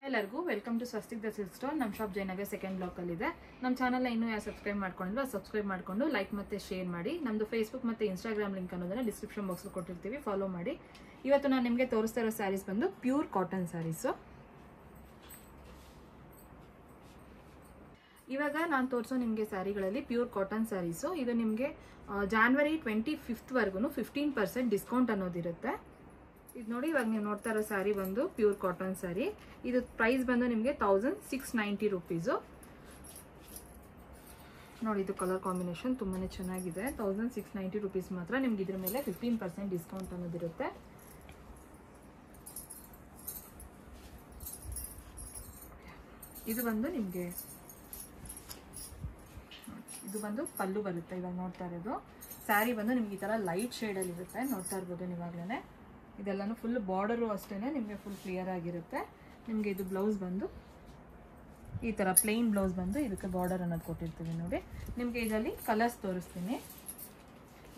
ಎಲ್ಲರಿಗೂ welcome to Swastik the silk store. ನಮ್ಮ shop Jayanagar second block ಅಲ್ಲಿ ಇದೆ. ನಮ್ಮ ಚಾನಲ್ ಇನ್ನೂ ಯಾರು ಸಬ್ಸ್ಕ್ರೈಬ್ ಮಾಡ್ಕೊಂಡಿಲ್ಲ ಸಬ್ಸ್ಕ್ರೈಬ್ ಮಾಡ್ಕೊಂಡು ಲೈಕ್ ಮತ್ತೆ ಶೇರ್ ಮಾಡಿ. ನಮ್ದು ಫೇಸ್ಬುಕ್ ಮತ್ತೆ ಇನ್ಸ್ಟಾಗ್ರಾಮ್ ಲಿಂಕ್ ಅನ್ನೋದನ್ನ ಡಿಸ್ಕ್ರಿಪ್ಷನ್ ಬಾಕ್ಸ್ ಕೊಟ್ಟಿರ್ತೀವಿ, ಫಾಲೋ ಮಾಡಿ. ಇವತ್ತು ನಾನು ನಿಮಗೆ ತೋರಿಸ್ತಾ ಇರೋ ಸ್ಯಾರೀಸ್ ಬಂದು ಪ್ಯೂರ್ ಕಾಟನ್ ಸ್ಯಾರೀಸು. ಇವಾಗ ನಾನು ತೋರಿಸೋ ನಿಮಗೆ ಸ್ಯಾರಿಗಳಲ್ಲಿ ಪ್ಯೂರ್ ಕಾಟನ್ ಸ್ಯಾರೀಸು. ಇದು ನಿಮಗೆ ಜಾನ್ವರಿ 25th ವರೆಗೂ 15% ಡಿಸ್ಕೌಂಟ್ ಅನ್ನೋದಿರುತ್ತೆ. ಇದು ನೋಡಿ, ಇವಾಗ ನೀವು ನೋಡ್ತಾ ಇರೋ ಸ್ಯಾರಿ ಬಂದು ಪ್ಯೂರ್ ಕಾಟನ್ ಸ್ಯಾರಿ. ಇದು ಪ್ರೈಸ್ ಬಂದು ನಿಮಗೆ 1690 ರುಪೀಸು. ನೋಡಿ, ಇದು ಕಲರ್ ಕಾಂಬಿನೇಷನ್ ತುಂಬಾನೇ ಚೆನ್ನಾಗಿದೆ. 1690 ರುಪೀಸ್ ಮಾತ್ರ. ನಿಮ್ಗೆ ಇದ್ರ ಮೇಲೆ 15% ಡಿಸ್ಕೌಂಟ್ ಅನ್ನೋದಿರುತ್ತೆ. ಇದು ಬಂದು ನಿಮಗೆ ಇದು ಬಂದು ಪಲ್ಲು ಬರುತ್ತೆ. ಇವಾಗ ನೋಡ್ತಾ ಇರೋದು ಸ್ಯಾರಿ ಬಂದು ನಿಮ್ಗೆ ಈ ತರ ಲೈಟ್ ಶೇಡ್ ಅಲ್ಲಿ ಇರುತ್ತೆ, ನೋಡ್ತಾ ಇರ್ಬೋದು ನೀವಾಗ್ಲೇ. ಇದೆಲ್ಲಾನು ಫುಲ್ ಬಾರ್ಡರು ಅಷ್ಟೇನೆ ನಿಮಗೆ ಫುಲ್ ಕ್ಲಿಯರ್ ಆಗಿರುತ್ತೆ. ನಿಮಗೆ ಇದು ಬ್ಲೌಸ್ ಬಂದು ಈ ತರ ಪ್ಲೇನ್ ಬ್ಲೌಸ್ ಬಂದು ಇದಕ್ಕೆ ಬಾರ್ಡರ್ ಅನ್ನೋದು ಕೊಟ್ಟಿರ್ತೀವಿ. ನೋಡಿ, ನಿಮಗೆ ಇದರಲ್ಲಿ ಕಲರ್ಸ್ ತೋರಿಸ್ತೀನಿ.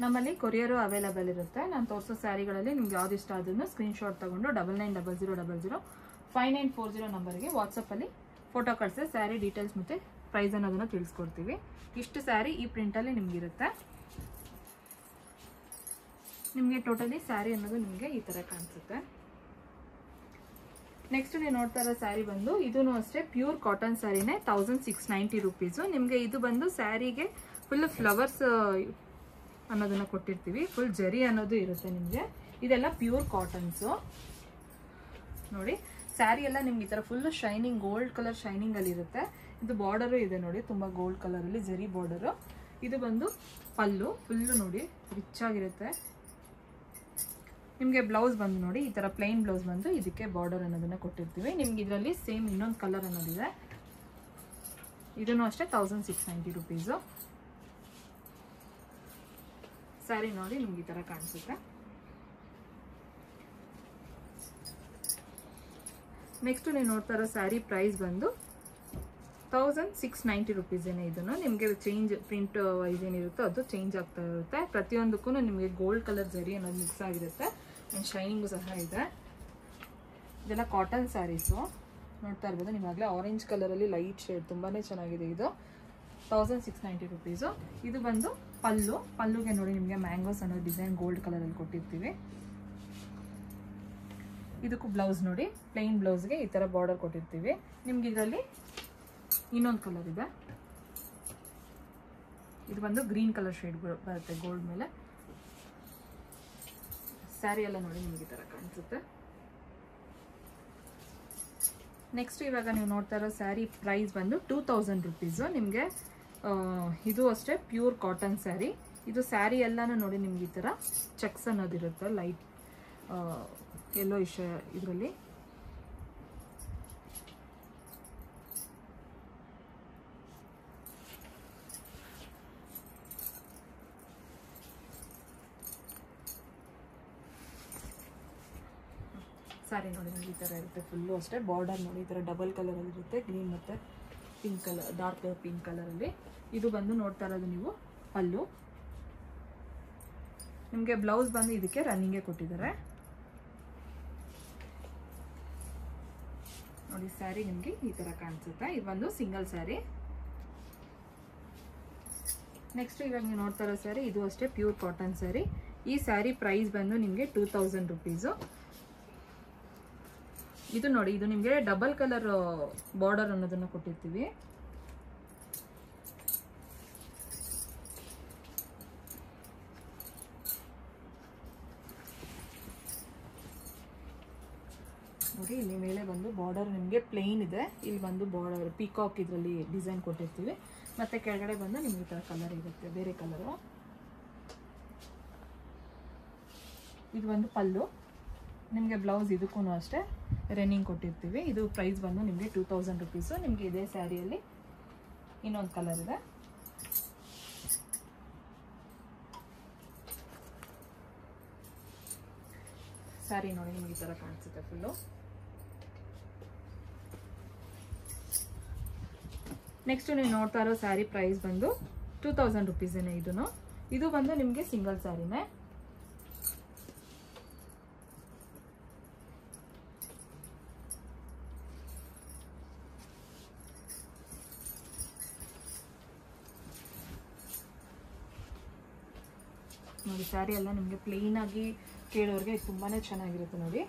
ನಮ್ಮಲ್ಲಿ ಕೊರಿಯರು ಅವೈಲೇಬಲ್ ಇರುತ್ತೆ. ನಾನು ತೋರಿಸೋ ಸ್ಯಾರಿಗಳಲ್ಲಿ ನಿಮ್ಗೆ ಯಾವ್ದು ಇಷ್ಟ ಆದ್ರೂ ಸ್ಕ್ರೀನ್ಶಾಟ್ ತಗೊಂಡು 9900005940 ನಂಬರ್ಗೆ ವಾಟ್ಸಪ್ಪಲ್ಲಿ ಫೋಟೋ ಕಳಿಸಿ ಸ್ಯಾರಿ ಡೀಟೇಲ್ಸ್ ಮತ್ತೆ ಪ್ರೈಸ್ ಅನ್ನೋದನ್ನ ತಿಳಿಸ್ಕೊಡ್ತೀವಿ. ಇಷ್ಟು ಸ್ಯಾರಿ ಈ ಪ್ರಿಂಟಲ್ಲಿ ನಿಮ್ಗಿರುತ್ತೆ. ನಿಮಗೆ ಟೋಟಲಿ ಸ್ಯಾರಿ ಅನ್ನೋದು ನಿಮಗೆ ಈ ತರ ಕಾಣಿಸುತ್ತೆ. ನೆಕ್ಸ್ಟ್ ನೀವು ನೋಡ್ತಾ ಇರೋ ಸ್ಯಾರಿ ಬಂದು ಇದೂ ಅಷ್ಟೇ ಪ್ಯೂರ್ ಕಾಟನ್ ಸ್ಯಾರಿನೇ, 1690 ರುಪೀಸು. ನಿಮಗೆ ಇದು ಬಂದು ಸ್ಯಾರಿಗೆ ಫುಲ್ ಫ್ಲವರ್ಸ್ ಅನ್ನೋದನ್ನ ಕೊಟ್ಟಿರ್ತೀವಿ, ಫುಲ್ ಜರಿ ಅನ್ನೋದು ಇರುತ್ತೆ ನಿಮಗೆ. ಇದೆಲ್ಲ ಪ್ಯೂರ್ ಕಾಟನ್ಸು. ನೋಡಿ, ಸ್ಯಾರಿ ಎಲ್ಲ ನಿಮ್ಗೆ ಈ ತರ full shining gold colour shining ಅಲ್ಲಿ ಇರುತ್ತೆ. ಇದು ಬಾರ್ಡರು ಇದೆ ನೋಡಿ, ತುಂಬಾ ಗೋಲ್ಡ್ ಕಲರ್ ಅಲ್ಲಿ ಜರಿ ಬಾರ್ಡರು. ಇದು ಬಂದು ಪಲ್ಲು, ಫುಲ್ಲು ನೋಡಿ ರಿಚ್ ಆಗಿರುತ್ತೆ. ನಿಮಗೆ ಬ್ಲೌಸ್ ಬಂದು ನೋಡಿ ಈ ತರ ಪ್ಲೈನ್ ಬ್ಲೌಸ್ ಬಂದು ಇದಕ್ಕೆ ಬಾರ್ಡರ್ ಅನ್ನೋದನ್ನ ಕೊಟ್ಟಿರ್ತೀವಿ. ನಿಮ್ಗೆ ಇದರಲ್ಲಿ ಸೇಮ್ ಇನ್ನೊಂದು ಕಲರ್ ಅನ್ನೋದಿದೆ. ಇದನ್ನು ಅಷ್ಟೇ 1690 ರುಪೀಸು. ಸ್ಯಾರಿ ನೋಡಿ ನಿಮ್ಗೆ ಈ ತರ ಕಾಣಿಸುತ್ತೆ. ನೆಕ್ಸ್ಟ್ ನೀವು ನೋಡ್ತಾ ಇರೋ ಸ್ಯಾರಿ ಪ್ರೈಸ್ ಬಂದು 1690 ರುಪೀಸ್ ಏನೇ. ಇದನ್ನು ನಿಮಗೆ ಚೇಂಜ್ ಪ್ರಿಂಟ್ ವೈಸ್ ಏನಿರುತ್ತೋ ಅದು ಚೇಂಜ್ ಆಗ್ತಾ ಇರುತ್ತೆ. ಪ್ರತಿಯೊಂದಕ್ಕೂ ನಿಮಗೆ ಗೋಲ್ಡ್ ಕಲರ್ ಜರಿ ಅನ್ನೋದು ಮಿಕ್ಸ್ ಆಗಿರುತ್ತೆ ಆ್ಯಂಡ್ ಶೈನಿಂಗು ಸಹ ಇದೆ. ಇದೆಲ್ಲ ಕಾಟನ್ ಸ್ಯಾರೀಸು ನೋಡ್ತಾ ಇರ್ಬೋದು ನಿವಾಗಲೇ. ಆರೆಂಜ್ ಕಲರಲ್ಲಿ ಲೈಟ್ ಶೇಡ್ ತುಂಬಾನೇ ಚೆನ್ನಾಗಿದೆ. ಇದು 1690 ರುಪೀಸು. ಇದು ಬಂದು ಪಲ್ಲು. ಪಲ್ಲುಗೆ ನೋಡಿ ನಿಮಗೆ ಮ್ಯಾಂಗೋಸ್ ಅನ್ನೋ ಡಿಸೈನ್ ಗೋಲ್ಡ್ ಕಲರಲ್ಲಿ ಕೊಟ್ಟಿರ್ತೀವಿ. ಇದಕ್ಕೂ ಬ್ಲೌಸ್ ನೋಡಿ ಪ್ಲೈನ್ ಬ್ಲೌಸ್ಗೆ ಈ ತರ ಬಾರ್ಡರ್ ಕೊಟ್ಟಿರ್ತೀವಿ. ನಿಮ್ಗೆ ಇದರಲ್ಲಿ ಇನ್ನೊಂದು ಕಲರ್ ಇದೆ. ಇದು ಬಂದು ಗ್ರೀನ್ ಕಲರ್ ಶೇಡ್ ಬರುತ್ತೆ ಗೋಲ್ಡ್ ಮೇಲೆ. ಸ್ಯಾರಿ ಎಲ್ಲ ನೋಡಿ ನಿಮ್ಗೆ ಈ ತರ ಕಾಣಿಸುತ್ತೆ. ನೆಕ್ಸ್ಟ್ ಇವಾಗ ನೀವು ನೋಡ್ತಾ ಇರೋ ಸ್ಯಾರಿ ಪ್ರೈಸ್ ಬಂದು 2000 ರುಪೀಸು. ನಿಮಗೆ ಇದು ಅಷ್ಟೇ ಪ್ಯೂರ್ ಕಾಟನ್ ಸ್ಯಾರಿ. ಇದು ಸ್ಯಾರಿ ಎಲ್ಲಾನು ನೋಡಿ ನಿಮ್ಗೆ ಈ ತರ ಚೆಕ್ಸ್ ಅನ್ನೋದಿರುತ್ತೆ, ಲೈಟ್ ಎಲ್ಲೋ ಇಶ್ ಇದರಲ್ಲಿ. ಸ್ಯಾರಿ ನೋಡಿ ನಿಮ್ಗೆ ಈ ತರ ಇರುತ್ತೆ. ಫುಲ್ಲು ಅಷ್ಟೇ ಬಾರ್ಡರ್ ನೋಡಿ ಈ ತರ ಡಬಲ್ ಕಲರ್ ಅಲ್ಲಿ ಇರುತ್ತೆ, ಗ್ರೀನ್ ಮತ್ತೆ pink colour, dark pink colour ಅಲ್ಲಿ. ಇದು ಬಂದು ನೋಡ್ತಾ ಇರೋದು ನೀವು ಪಲ್ಲು. ನಿಮಗೆ ಬ್ಲೌಸ್ ಬಂದು ಇದಕ್ಕೆ ರನ್ನಿಂಗ್ಗೆ ಕೊಟ್ಟಿದ್ದಾರೆ ನೋಡಿ. ಸ್ಯಾರಿ ನಿಮ್ಗೆ ಈ ತರ ಕಾಣಿಸುತ್ತೆ. ಇದು ಬಂದು ಸಿಂಗಲ್ ಸ್ಯಾರಿ. ನೆಕ್ಸ್ಟ್ ಇವಾಗ ನೀವು ನೋಡ್ತಾ ಇರೋ ಸ್ಯಾರಿ ಇದು ಅಷ್ಟೇ ಪ್ಯೂರ್ ಕಾಟನ್ ಸ್ಯಾರಿ. ಈ ಸ್ಯಾರಿ ಪ್ರೈಸ್ ಬಂದು ನಿಮಗೆ 2000 ರುಪೀಸು. ಇದು ನೋಡಿ, ಇದು ನಿಮಗೆ ಡಬಲ್ ಕಲರ್ ಬಾರ್ಡರ್ ಅನ್ನೋದನ್ನ ಕೊಟ್ಟಿರ್ತೀವಿ. ನೋಡಿ, ಇಲ್ಲಿ ಮೇಲೆ ಬಂದು ಬಾರ್ಡರ್ ನಿಮಗೆ ಪ್ಲೇನ್ ಇದೆ. ಇಲ್ಲಿ ಬಂದು ಬಾರ್ಡರ್ ಪೀಕಾಕ್ ಇದರಲ್ಲಿ ಡಿಸೈನ್ ಕೊಟ್ಟಿರ್ತೀವಿ. ಮತ್ತೆ ಕೆಳಗಡೆ ಬಂದು ನಿಮ್ಗೆ ಈ ತರ ಕಲರ್ ಇರುತ್ತೆ, ಬೇರೆ ಕಲರು. ಇದು ಒಂದು ಪಲ್ಲು. ನಿಮಗೆ ಬ್ಲೌಸ್ ಇದಕ್ಕೂ ಅಷ್ಟೇ ರನ್ನಿಂಗ್ ಕೊಟ್ಟಿರ್ತೀವಿ. ಇದು ಪ್ರೈಸ್ ಬಂದು ನಿಮಗೆ 2000 ರುಪೀಸು. ನಿಮಗೆ ಇದೇ ಸ್ಯಾರಿಯಲ್ಲಿ ಇನ್ನೊಂದು ಕಲರ್ ಇದೆ. ಸ್ಯಾರಿ ನೋಡಿ ನಿಮ್ಗೆ ಈ ತರ ಕಾಣಿಸುತ್ತೆ ಫುಲ್ಲು. ನೆಕ್ಸ್ಟ್ ನೀವು ನೋಡ್ತಾ ಇರೋ ಸ್ಯಾರಿ ಪ್ರೈಸ್ ಬಂದು 2000 ರುಪೀಸೇನೆ. ಇದು ಬಂದು ನಿಮಗೆ ಸಿಂಗಲ್ ಸ್ಯಾರಿನೇ. ನೋಡಿ ಸ್ಯಾರಿ ಎಲ್ಲ ನಿಮಗೆ ಪ್ಲೇನ್ ಆಗಿ ಕೇಳೋರಿಗೆ ತುಂಬಾನೇ ಚೆನ್ನಾಗಿರುತ್ತೆ ನೋಡಿ.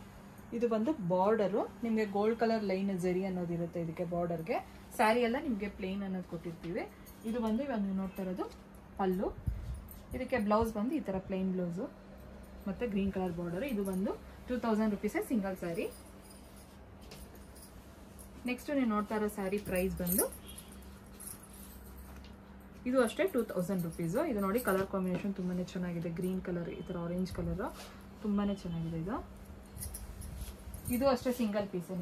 ಇದು ಬಂದು ಬಾರ್ಡರು, ನಿಮಗೆ ಗೋಲ್ಡ್ ಕಲರ್ ಲೈನ್ ಜರಿ ಅನ್ನೋದಿರುತ್ತೆ ಇದಕ್ಕೆ ಬಾರ್ಡರ್ಗೆ. ಸ್ಯಾರಿ ಎಲ್ಲ ನಿಮಗೆ ಪ್ಲೇನ್ ಅನ್ನೋದು ಕೊಟ್ಟಿರ್ತೀವಿ. ಇದು ಬಂದು ಇವಾಗ ನೀವು ನೋಡ್ತಾ ಇರೋದು ಪಲ್ಲು. ಇದಕ್ಕೆ ಬ್ಲೌಸ್ ಬಂದು ಈ ಥರ ಪ್ಲೇನ್ ಬ್ಲೌಸು ಮತ್ತು ಗ್ರೀನ್ ಕಲರ್ ಬಾರ್ಡರು. ಇದು ಬಂದು 2000 ರುಪೀಸೇ ಸಿಂಗಲ್ ಸ್ಯಾರಿ. ನೆಕ್ಸ್ಟ್ ನೀವು ನೋಡ್ತಾ ಇರೋ ಸ್ಯಾರಿ ಪ್ರೈಸ್ ಬಂದು ಇದು ಅಷ್ಟೇ 2000 ರುಪೀಸು. ಇದು ನೋಡಿ ಕಲರ್ ಕಾಂಬಿನೇಷನ್ ತುಂಬಾ ಚೆನ್ನಾಗಿದೆ. ಗ್ರೀನ್ ಕಲರ್, ಈ ಥರ ಆರೆಂಜ್ ಕಲರು ತುಂಬಾ ಚೆನ್ನಾಗಿದೆ ಇದು. ಇದು ಅಷ್ಟೇ ಸಿಂಗಲ್ ಪೀಸು.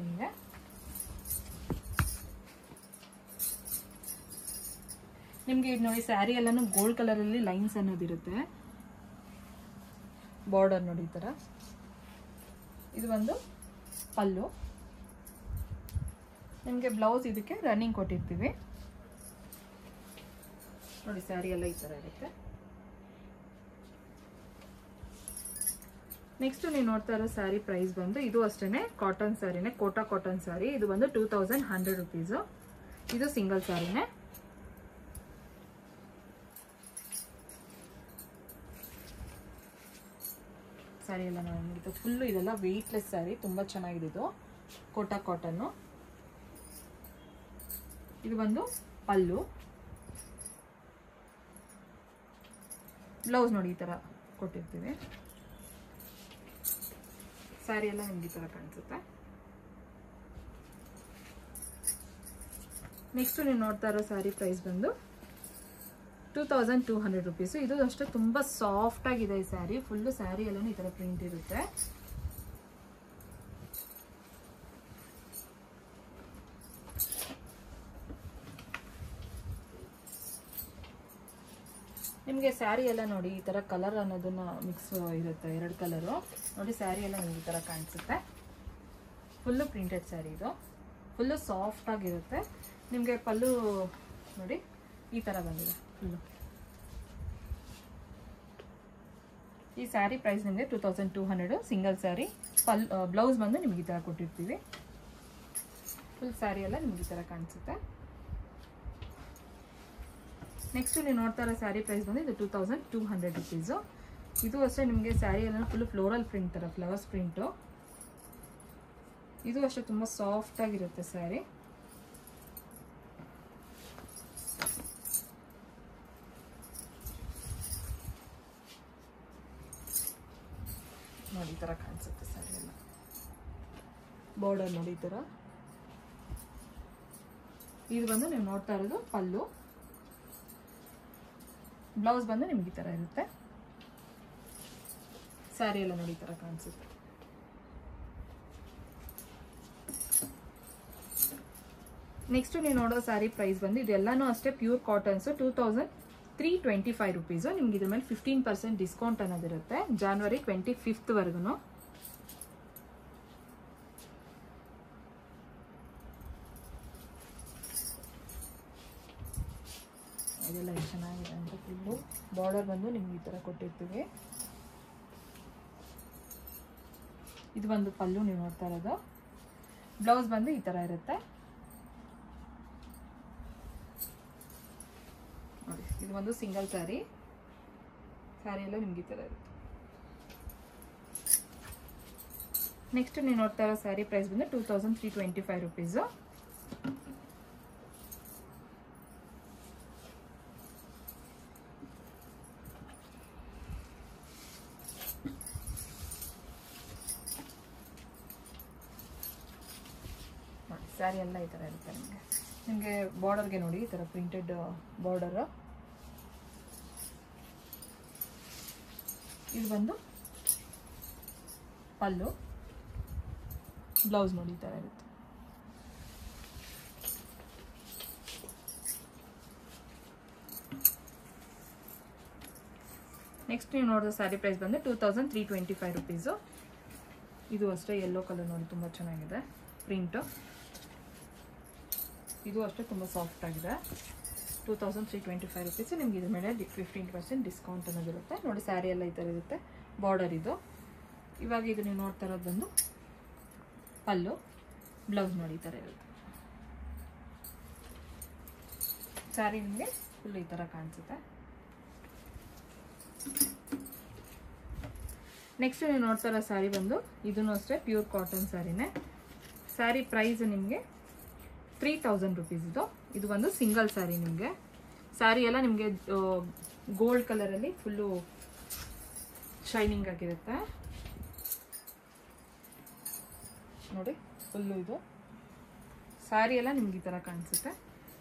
ನಿಮಗೆ ಇದು ನೋಡಿ ಸ್ಯಾರಿ ಎಲ್ಲಾನು ಗೋಲ್ಡ್ ಕಲರಲ್ಲಿ ಲೈನ್ಸ್ ಅನ್ನೋದಿರುತ್ತೆ. ಬಾರ್ಡರ್ ನೋಡಿ ಈ ಥರ. ಇದು ಒಂದು ಪಲ್ಲು. ನಿಮಗೆ ಬ್ಲೌಸ್ ಇದಕ್ಕೆ ರನ್ನಿಂಗ್ ಕೊಟ್ಟಿರ್ತೀವಿ ನೋಡಿ. ಸ್ಯಾರಿ ಎಲ್ಲ ಈ ಥರ ಇರುತ್ತೆ. ನೆಕ್ಸ್ಟ್ ನೀವು ನೋಡ್ತಾ ಇರೋ ಸ್ಯಾರಿ ಪ್ರೈಸ್ ಬಂದು ಇದು ಅಷ್ಟೇ ಕಾಟನ್ ಸ್ಯಾರಿನೇ, ಕೋಟಾ ಕಾಟನ್ ಸ್ಯಾರಿ. ಇದು ಬಂದು 2100 ರುಪೀಸು. ಇದು ಸಿಂಗಲ್ ಸ್ಯಾರಿನೇ. ಸ್ಯಾರಿ ಎಲ್ಲ ನೋಡಿ ಫುಲ್ಲು ಇದೆಲ್ಲ ವೆಯ್ಟ್ಲೆಸ್ ಸ್ಯಾರಿ, ತುಂಬ ಚೆನ್ನಾಗಿದೆ ಇದು ಕೋಟಾ ಕಾಟನ್ನು. ಇದು ಬಂದು ಪಲ್ಲು. ಬ್ಲೌಸ್ ನೋಡಿ ಈ ಥರ ಕೊಟ್ಟಿರ್ತೀವಿ. ಸ್ಯಾರಿ ಎಲ್ಲ ನಿಮ್ಗೆ ಈ ಥರ ಕಾಣಿಸುತ್ತೆ. ನೆಕ್ಸ್ಟ್ ನೀವು ನೋಡ್ತಾ ಇರೋ ಸ್ಯಾರಿ ಪ್ರೈಸ್ ಬಂದು 2200 ರುಪೀಸು. ಇದು ಅಷ್ಟೇ ತುಂಬ ಸಾಫ್ಟ್ ಆಗಿದೆ ಈ ಸ್ಯಾರಿ. ಫುಲ್ಲು ಸ್ಯಾರಿ ಎಲ್ಲನೂ ಈ ಥರ ಪ್ರಿಂಟ್ ಇರುತ್ತೆ. ನಿಮಗೆ ಸ್ಯಾರಿ ಎಲ್ಲ ನೋಡಿ ಈ ಥರ ಕಲರ್ ಅನ್ನೋದನ್ನ ಮಿಕ್ಸ್ ಇರುತ್ತೆ, 2 ಕಲರು ನೋಡಿ. ಸ್ಯಾರಿ ಎಲ್ಲ ನಿಮ್ಗೆ ಈ ಥರ ಕಾಣಿಸುತ್ತೆ. ಫುಲ್ಲು ಪ್ರಿಂಟೆಡ್ ಸ್ಯಾರಿ ಇದು. ಫುಲ್ಲು ಸಾಫ್ಟ್ ಆಗಿರುತ್ತೆ. ನಿಮಗೆ ಪಲ್ಲು ನೋಡಿ ಈ ಥರ ಬಂದಿದೆ ಫುಲ್ಲು. ಈ ಸ್ಯಾರಿ ಪ್ರೈಸ್ ನಿಮಗೆ 2200 ಸಿಂಗಲ್ ಸ್ಯಾರಿ. ಬ್ಲೌಸ್ ಬಂದು ನಿಮ್ಗೆ ಈ ಥರ ಕೊಟ್ಟಿರ್ತೀವಿ. ಫುಲ್ ಸ್ಯಾರಿ ಎಲ್ಲ ನಿಮ್ಗೆ ಈ ಥರ ಕಾಣಿಸುತ್ತೆ. ನೆಕ್ಸ್ಟ್ ನೀವು ನೋಡ್ತಾ ಇರೋ ಸ್ಯಾರಿ ಪ್ರೈಸ್ ಬಂದು ಇದು 2200 ರುಪೀಸು. ಇದು ಅಷ್ಟೇ ನಿಮಗೆ ಸ್ಯಾರಿ ಎಲ್ಲ ಫುಲ್ ಫ್ಲೋರಲ್ ಪ್ರಿಂಟ್ ಥರ, ಫ್ಲವರ್ಸ್ ಪ್ರಿಂಟು. ಇದು ಅಷ್ಟೇ ತುಂಬ ಸಾಫ್ಟ್ ಆಗಿರುತ್ತೆ ಸ್ಯಾರಿ. ನೋಡಿ ಈ ಥರ ಕಾಣಿಸುತ್ತೆ ಸ್ಯಾರಿ ಎಲ್ಲ. ಬಾರ್ಡರ್ ನೋಡಿ ಈ ಥರ. ಇದು ಬಂದು ನೀವು ನೋಡ್ತಾ ಇರೋದು ಪಲ್ಲು. ಬ್ಲೌಸ್ ಬಂದು ನಿಮ್ಗೆ ಈ ಥರ ಇರುತ್ತೆ. ಸ್ಯಾರಿ ಎಲ್ಲ ನೋಡಿ ಈ ಥರ ಕಾಣಿಸುತ್ತೆ. ನೆಕ್ಸ್ಟ್ ನೀವು ನೋಡೋ ಸ್ಯಾರಿ ಪ್ರೈಸ್ ಬಂದು ಇದೆಲ್ಲಾನು ಅಷ್ಟೇ ಪ್ಯೂರ್ ಕಾಟನ್ಸು. 2325 ರುಪೀಸು. ನಿಮ್ಗೆ ಇದ್ರ ಮೇಲೆ 15% ಡಿಸ್ಕೌಂಟ್ ಅನ್ನೋದಿರುತ್ತೆ January 25th ವರೆಗೂ. ಇದೆಲ್ಲ ಎಷ್ಟು ಚೆನ್ನಾಗಿದೆ ಅಂತ. ಫುಲ್ಲು ಬಾರ್ಡರ್ ಬಂದು ನಿಮ್ಗೆ ಈ ಥರ ಕೊಟ್ಟಿರ್ತೀವಿ. ಇದು ಬಂದು ಪಲ್ಲು ನೀವು ನೋಡ್ತಾ ಇರೋದು. ಬ್ಲೌಸ್ ಬಂದು ಈ ಥರ ಇರುತ್ತೆ ನೋಡಿ. ಇದು ಒಂದು ಸಿಂಗಲ್ ಸ್ಯಾರಿ. ಸ್ಯಾರಿ ಎಲ್ಲ ನಿಮ್ಗೆ ಈ ಥರ ಇರುತ್ತೆ. ನೆಕ್ಸ್ಟ್ ನೀವು ನೋಡ್ತಾ ಇರೋ ಸ್ಯಾರಿ ಪ್ರೈಸ್ ಬಂದು 2325 ರುಪೀಸು. ಸ್ಯಾರಿ ಎಲ್ಲ ಈ ಥರ ಇರುತ್ತೆ ನಿಮಗೆ ಬಾರ್ಡರ್ಗೆ ನೋಡಿ ಈ ಥರ ಪ್ರಿಂಟೆಡ್ ಬಾರ್ಡರು. ಇದು ಬಂದು ಪಲ್ಲು. ಬ್ಲೌಸ್ ನೋಡಿ ಈ ಥರ ಇರುತ್ತೆ. ನೆಕ್ಸ್ಟ್ ನೀವು ನೋಡಿದ ಸ್ಯಾರಿ ಪ್ರೈಸ್ ಬಂದು 2325 ರುಪೀಸು. ಇದು ಅಷ್ಟೇ ಯೆಲ್ಲೋ ಕಲರ್ ನೋಡಿ ತುಂಬ ಚೆನ್ನಾಗಿದೆ ಪ್ರಿಂಟು. ಇದು ಅಷ್ಟೇ ತುಂಬ ಸಾಫ್ಟ್ ಆಗಿದೆ. 2325 ರುಪೀಸು. ನಿಮ್ಗೆ ಇದ್ರ ಮೇಲೆ 15% ಡಿಸ್ಕೌಂಟ್ ಅನ್ನೋದಿರುತ್ತೆ ನೋಡಿ. ಸ್ಯಾರಿ ಎಲ್ಲ ಈ ಥರ ಇರುತ್ತೆ. ಬಾರ್ಡರ್ ಇದು. ಇವಾಗ ಇದು ನೀವು ನೋಡ್ತಾ ಇರೋದು ಬಂದು ಪಲ್ಲು. ಬ್ಲೌಸ್ ನೋಡಿ ಈ ಥರ ಇರುತ್ತೆ. ಸ್ಯಾರಿ ನಿಮಗೆ ಫುಲ್ ಈ ಥರ ಕಾಣಿಸುತ್ತೆ. ನೆಕ್ಸ್ಟ್ ನೀವು ನೋಡ್ತಾ ಇರೋ ಸ್ಯಾರಿ ಬಂದು ಇದೂ ಅಷ್ಟೇ ಪ್ಯೂರ್ ಕಾಟನ್ ಸ್ಯಾರಿನೇ. ಸ್ಯಾರಿ ಪ್ರೈಸ್ ನಿಮಗೆ 3000 ರುಪೀಸ್. ಇದು ಒಂದು ಸಿಂಗಲ್ ಸ್ಯಾರಿ. ನಿಮಗೆ ಸ್ಯಾರಿ ಎಲ್ಲ ನಿಮಗೆ ಗೋಲ್ಡ್ ಕಲರಲ್ಲಿ ಫುಲ್ಲು ಶೈನಿಂಗ್ ಆಗಿರುತ್ತೆ ನೋಡಿ. ಫುಲ್ಲು ಇದು ಸ್ಯಾರಿ ಎಲ್ಲ ನಿಮ್ಗೆ ಈ ಥರ ಕಾಣಿಸುತ್ತೆ.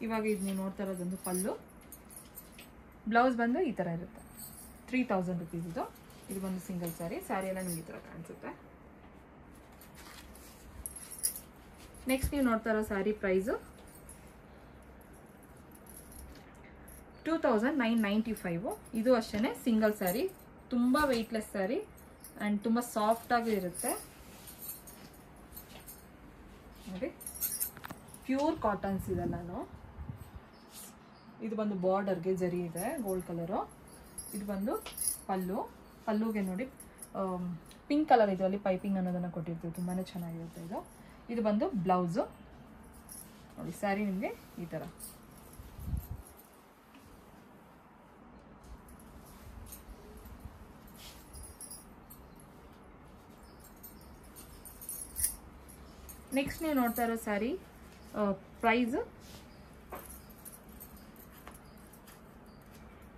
ಇವಾಗ ಇದು ನೀವು ನೋಡ್ತಾ ಇರೋದೊಂದು ಪಲ್ಲು. ಬ್ಲೌಸ್ ಬಂದು ಈ ಥರ ಇರುತ್ತೆ. 3000 ರುಪೀಸ್ ಇದು ಬಂದು ಸಿಂಗಲ್ ಸ್ಯಾರಿ. ಸ್ಯಾರಿ ಎಲ್ಲ ನಿಮ್ಗೆ ಈ ಥರ ಕಾಣಿಸುತ್ತೆ. ನೆಕ್ಸ್ಟ್ ನೀವು ನೋಡ್ತಾ ಇರೋ ಸ್ಯಾರಿ ಪ್ರೈಸು 2995. ಇದು ಅಷ್ಟೇ ಸಿಂಗಲ್ ಸ್ಯಾರಿ. ತುಂಬ ವೆಯ್ಟ್ಲೆಸ್ ಸ್ಯಾರಿ ಆ್ಯಂಡ್ ತುಂಬ ಸಾಫ್ಟಾಗಿ ಇರುತ್ತೆ ನೋಡಿ. ಪ್ಯೂರ್ ಕಾಟನ್ಸ್ ಇದೆಲ್ಲನೂ. ಇದು ಬಂದು ಬಾರ್ಡರ್ಗೆ ಜರಿ ಇದೆ ಗೋಲ್ಡ್ ಕಲರು. ಇದು ಬಂದು ಪಲ್ಲುಗೆ ನೋಡಿ ಪಿಂಕ್ ಕಲರ್ ಇದರಲ್ಲಿ ಪೈಪಿಂಗ್ ಅನ್ನೋದನ್ನು ಕೊಟ್ಟಿರ್ತೀವಿ. ತುಂಬಾ ಚೆನ್ನಾಗಿರುತ್ತೆ ಇದು. ಇದು ಬಂದು ಬ್ಲೌಸು ನೋಡಿ. ಸ್ಯಾರಿ ನಿಮಗೆ ಈ ಥರ. ನೆಕ್ಸ್ಟ್ ನೀವು ನೋಡ್ತಾ ಇರೋ ಸ್ಯಾರಿ ಪ್ರೈಸ್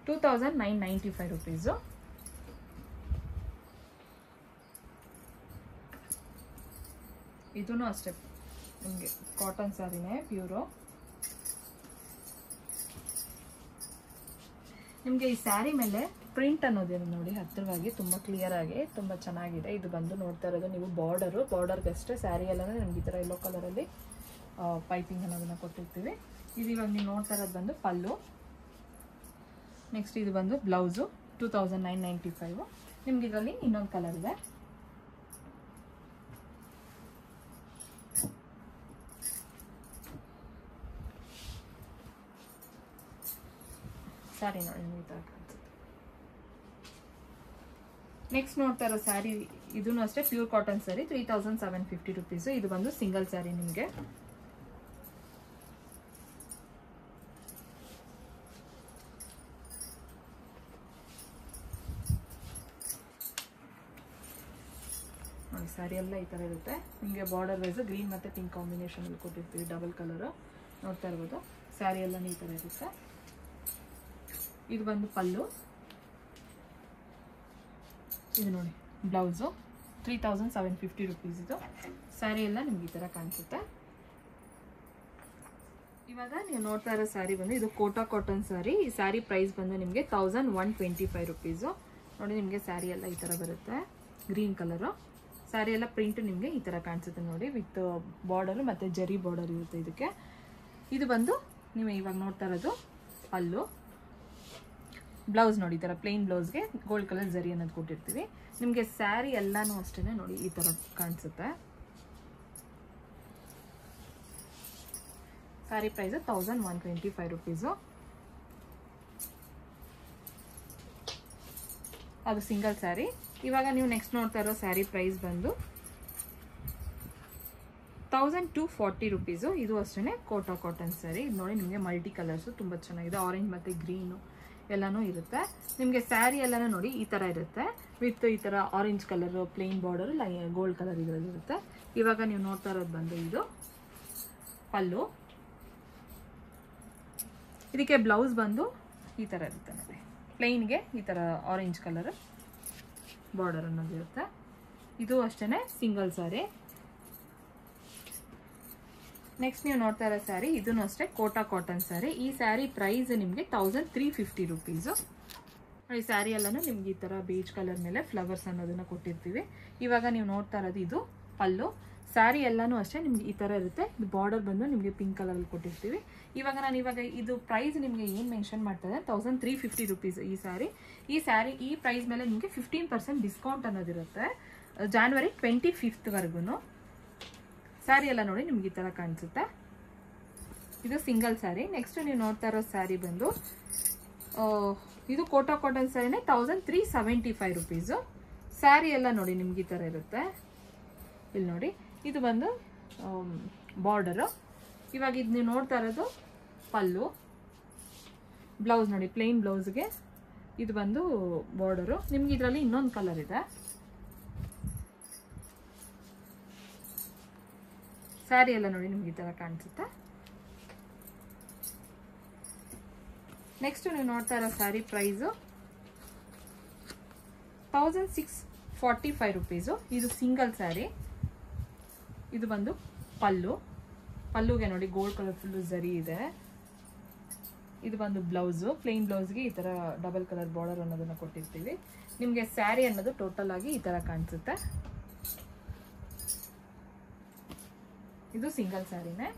2995 ರುಪೀಸು. ಇದೂ ಅಷ್ಟೇ ನಿಮಗೆ ಕಾಟನ್ ಸ್ಯಾರಿನೇ ಪ್ಯೂರು. ನಿಮಗೆ ಈ ಸ್ಯಾರಿ ಮೇಲೆ ಪ್ರಿಂಟ್ ಅನ್ನೋದೇನು ನೋಡಿ ಹತ್ತಿರವಾಗಿ ತುಂಬ ಕ್ಲಿಯರ್ ಆಗಿ ತುಂಬ ಚೆನ್ನಾಗಿದೆ. ಇದು ಬಂದು ನೋಡ್ತಾ ಇರೋದು ನೀವು ಬಾರ್ಡರ್ಗೆ ಅಷ್ಟೇ. ಸ್ಯಾರಿ ಎಲ್ಲ ನಮ್ಗೆ ಈ ಥರ ಯೆಲ್ಲೋ ಕಲರಲ್ಲಿ ಪೈಪಿಂಗ್ ಅನ್ನೋದನ್ನು ಕೊಟ್ಟಿರ್ತೀವಿ. ಇದು ಇವಾಗ ನೀವು ನೋಡ್ತಾ ಇರೋದು ಬಂದು ಪಲ್ಲು. ನೆಕ್ಸ್ಟ್ ಇದು ಬಂದು ಬ್ಲೌಸು 2995. ನಿಮ್ಗೆ ಇದರಲ್ಲಿ ಇನ್ನೊಂದು ಕಲರ್ ಇದೆ. ಸ್ಯಾರಿ ನೋಡಿ ಈ ಥರ ಕಾಣಿಸುತ್ತೆ. ನೆಕ್ಸ್ಟ್ ನೋಡ್ತಾ ಇರೋ ಸ್ಯಾರಿ ಇದೂ ಅಷ್ಟೇ ಪ್ಯೂರ್ ಕಾಟನ್ ಸ್ಯಾರಿ 3750 ರುಪೀಸು. ಇದು ಬಂದು ಸಿಂಗಲ್ ಸ್ಯಾರಿ. ನಿಮಗೆ ನೋಡಿ ಸ್ಯಾರಿ ಎಲ್ಲ ಈ ಥರ ಇರುತ್ತೆ. ನಿಮಗೆ ಬಾರ್ಡರ್ ವೈಸ್ ಗ್ರೀನ್ ಮತ್ತು ಪಿಂಕ್ ಕಾಂಬಿನೇಷನಲ್ಲಿ ಕೊಟ್ಟಿರ್ತೀವಿ. ಡಬಲ್ ಕಲರು ನೋಡ್ತಾ ಇರ್ಬೋದು. ಸ್ಯಾರಿ ಎಲ್ಲ ಈ ಥರ ಇರುತ್ತೆ. ಇದು ಬಂದು ಪಲ್ಲು. ಇದು ನೋಡಿ ಬ್ಲೌಸು 3750 ರುಪೀಸ್. ಇದು ಸ್ಯಾರಿ ಎಲ್ಲ ನಿಮ್ಗೆ ಈ ಥರ ಕಾಣಿಸುತ್ತೆ. ಇವಾಗ ನೀವು ನೋಡ್ತಾ ಇರೋ ಸ್ಯಾರಿ ಬಂದು ಇದು ಕೋಟಾ ಕಾಟನ್ ಸ್ಯಾರಿ. ಈ ಸ್ಯಾರಿ ಪ್ರೈಸ್ ಬಂದು ನಿಮಗೆ 1125 ರುಪೀಸು. ನೋಡಿ ನಿಮಗೆ ಸ್ಯಾರಿ ಎಲ್ಲ ಈ ಥರ ಬರುತ್ತೆ ಗ್ರೀನ್ ಕಲರು. ಸ್ಯಾರಿ ಎಲ್ಲ ಪ್ರಿಂಟ್ ನಿಮಗೆ ಈ ಥರ ಕಾಣಿಸುತ್ತೆ ನೋಡಿ. ವಿತ್ ಬಾರ್ಡರು ಮತ್ತು ಜರಿ ಬಾರ್ಡರ್ ಇರುತ್ತೆ ಇದಕ್ಕೆ. ಇದು ಬಂದು ನೀವು ಇವಾಗ ನೋಡ್ತಾ ಇರೋದು ಪಲ್ಲು. ಬ್ಲೌಸ್ ನೋಡಿ ಈ ಥರ ಪ್ಲೇನ್ ಬ್ಲೌಸ್ಗೆ ಗೋಲ್ಡ್ ಕಲರ್ ಜರಿ ಅನ್ನೋದು ಕೊಟ್ಟಿರ್ತೀವಿ. ನಿಮಗೆ ಸ್ಯಾರಿ ಎಲ್ಲನೂ ಅಷ್ಟೇ ನೋಡಿ ಈ ಥರ ಕಾಣಿಸುತ್ತೆ. Sari price 1125 rupees. ಅದು ಸಿಂಗಲ್ ಸ್ಯಾರಿ. ಇವಾಗ ನೀವು ನೆಕ್ಸ್ಟ್ ನೋಡ್ತಾ ಇರೋ ಸ್ಯಾರಿ ಪ್ರೈಸ್ ಬಂದು 1240 ರುಪೀಸು. ಇದು ಅಷ್ಟೇ ಕೋಟಾ ಕಾಟನ್ ಸ್ಯಾರಿ. ಇದು ನೋಡಿ ನಿಮಗೆ ಮಲ್ಟಿ ಕಲರ್ಸು ತುಂಬ ಚೆನ್ನಾಗಿದೆ. ಆರೆಂಜ್ ಮತ್ತು ಗ್ರೀನು ಎಲ್ಲನೂ ಇರುತ್ತೆ. ನಿಮಗೆ ಸ್ಯಾರಿ ಎಲ್ಲನೂ ನೋಡಿ ಈ ಥರ ಇರುತ್ತೆ. ವಿತ್ ಈ ಥರ orange colour plain border gold colour ಇದರಲ್ಲಿರುತ್ತೆ. ಇವಾಗ ನೀವು ನೋಡ್ತಾ ಇರೋದು ಬಂದು ಇದು ಪಲ್ಲು. ಇದಕ್ಕೆ ಬ್ಲೌಸ್ ಬಂದು ಈ ಥರ ಇರುತ್ತೆ ನೋಡಿ. ಪ್ಲೇನ್ಗೆ ಈ ಥರ ಆರೆಂಜ್ ಕಲರ್ ಬಾರ್ಡರ್ ಅನ್ನೋದಿರುತ್ತೆ. ಇದು ಅಷ್ಟೇ ಸಿಂಗಲ್ ಸ್ಯಾರಿ. ನೆಕ್ಸ್ಟ್ ನೀವು ನೋಡ್ತಾ ಇರೋ ಸ್ಯಾರಿ ಇದೂ ಅಷ್ಟೇ ಕೋಟಾ ಕಾಟನ್ ಸ್ಯಾರಿ. ಈ ಸ್ಯಾರಿ ಪ್ರೈಸ್ ನಿಮಗೆ 1350 ರುಪೀಸು. ಈ ಸ್ಯಾರಿ ಎಲ್ಲನೂ ನಿಮ್ಗೆ ಈ ಥರ ಬೀಚ್ ಕಲರ್ ಮೇಲೆ ಫ್ಲವರ್ಸ್ ಅನ್ನೋದನ್ನು ಕೊಟ್ಟಿರ್ತೀವಿ. ಇವಾಗ ನೀವು ನೋಡ್ತಾ ಇರೋದು ಇದು ಪಲ್ಲು. ಸ್ಯಾರಿ ಎಲ್ಲನೂ ಅಷ್ಟೇ ನಿಮ್ಗೆ ಈ ಥರ ಇರುತ್ತೆ. ಇದು ಬಾರ್ಡರ್ ಬಂದು ನಿಮಗೆ ಪಿಂಕ್ ಕಲರಲ್ಲಿ ಕೊಟ್ಟಿರ್ತೀವಿ. ನಾನು ಇವಾಗ ಇದು ಪ್ರೈಸ್ ನಿಮಗೆ ಏನು ಮೆನ್ಷನ್ ಮಾಡ್ತಾ ಇದೆ 1350 ರುಪೀಸ್ ಈ ಸ್ಯಾರಿ. ಈ ಪ್ರೈಸ್ ಮೇಲೆ ನಿಮಗೆ 15% ಡಿಸ್ಕೌಂಟ್ ಅನ್ನೋದಿರುತ್ತೆ January 25th ವರೆಗೂ. ಸ್ಯಾರಿ ಎಲ್ಲ ನೋಡಿ ನಿಮ್ಗೆ ಈ ಥರ ಕಾಣಿಸುತ್ತೆ. ಇದು ಸಿಂಗಲ್ ಸ್ಯಾರಿ. ನೆಕ್ಸ್ಟ್ ನೀವು ನೋಡ್ತಾ ಇರೋ ಸ್ಯಾರಿ ಬಂದು ಇದು ಕೋಟಾ ಕಾಟನ್ ಸ್ಯಾರಿನೇ 1375 ರುಪೀಸು. ಸ್ಯಾರಿ ಎಲ್ಲ ನೋಡಿ ನಿಮ್ಗೆ ಈ ಥರ ಇರುತ್ತೆ. ಇಲ್ಲಿ ನೋಡಿ ಇದು ಬಂದು ಬಾರ್ಡರು. ಇವಾಗ ಇದು ನೀವು ನೋಡ್ತಾ ಇರೋದು ಪಲ್ಲು. ಬ್ಲೌಸ್ ನೋಡಿ ಪ್ಲೇನ್ ಬ್ಲೌಸ್ಗೆ ಇದು ಬಂದು ಬಾರ್ಡರು. ನಿಮ್ಗೆ ಇದರಲ್ಲಿ ಇನ್ನೊಂದು ಕಲರ್ ಇದೆ. ಸ್ಯಾರಿ ಎಲ್ಲ ನೋಡಿ ನಿಮ್ಗೆ ಈ ಥರ ಕಾಣಿಸುತ್ತೆ. ನೆಕ್ಸ್ಟ್ ನೀವು ನೋಡ್ತಾ ಇರೋ ಸ್ಯಾರಿ ಪ್ರೈಸು 1645 rupees. ಇದು ಸಿಂಗಲ್ ಸ್ಯಾರಿ. ಇದು ಬಂದು ಪಲ್ಲುಗೆ ನೋಡಿ ಗೋಲ್ಡ್ ಕಲರ್ ಫುಲ್ಲು ಜರಿ ಇದೆ. ಇದು ಬಂದು ಬ್ಲೌಸು, ಪ್ಲೇನ್ ಬ್ಲೌಸ್ಗೆ ಈ ಥರ ಡಬಲ್ ಕಲರ್ ಬಾರ್ಡರ್ ಅನ್ನೋದನ್ನು ಕೊಟ್ಟಿರ್ತೀವಿ. ನಿಮಗೆ ಸ್ಯಾರಿ ಅನ್ನೋದು ಟೋಟಲ್ ಆಗಿ ಈ ಥರ ಕಾಣಿಸುತ್ತೆ. ಇದು ಸಿಂಗಲ್ ಸ್ಯಾರಿನೇ.